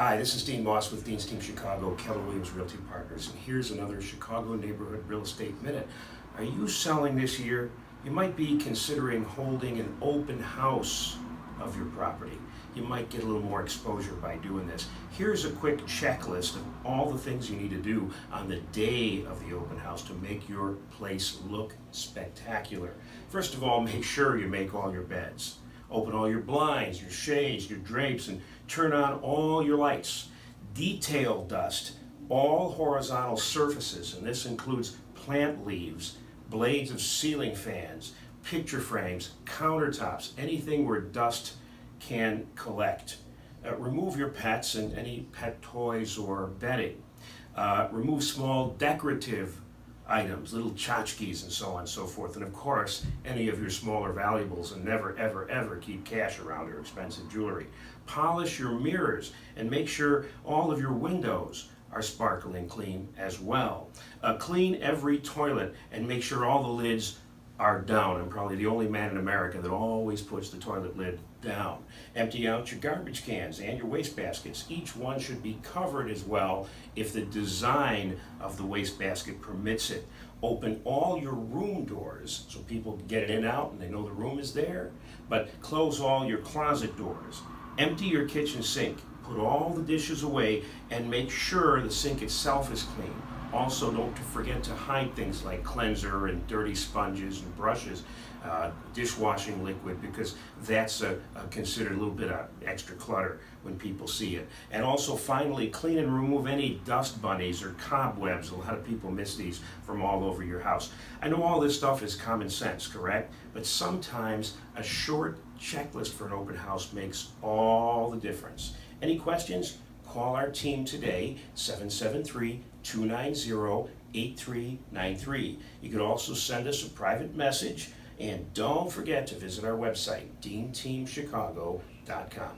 Hi, this is Dean Moss with Dean's Team Chicago, Keller Williams Realty Partners, and here's another Chicago Neighborhood Real Estate Minute. Are you selling this year? You might be considering holding an open house of your property. You might get a little more exposure by doing this. Here's a quick checklist of all the things you need to do on the day of the open house to make your place look spectacular. First of all, make sure you make all your beds. Open all your blinds, your shades, your drapes, and turn on all your lights. Detail dust all horizontal surfaces, and this includes plant leaves, blades of ceiling fans, picture frames, countertops, anything where dust can collect. Remove your pets and any pet toys or bedding. Remove small decorative items, little tchotchkes and so on and so forth. And of course, any of your smaller valuables, and never, ever, ever keep cash around or expensive jewelry. Polish your mirrors and make sure all of your windows are sparkling clean as well. Clean every toilet and make sure all the lids are down. I'm probably the only man in America that always puts the toilet lid down. Empty out your garbage cans and your waste baskets. Each one should be covered as well if the design of the waste basket permits it. Open all your room doors so people can get in and out and they know the room is there, but close all your closet doors. Empty your kitchen sink. Put all the dishes away and make sure the sink itself is clean. Also, don't forget to hide things like cleanser and dirty sponges and brushes, dishwashing liquid, because that's considered a little bit of extra clutter when people see it. And also, finally, clean and remove any dust bunnies or cobwebs. A lot of people miss these from all over your house. I know all this stuff is common sense, correct? But sometimes a short checklist for an open house makes all the difference. Any questions? Call our team today, 773-290-8393. You could also send us a private message, and don't forget to visit our website, deanteamchicago.com.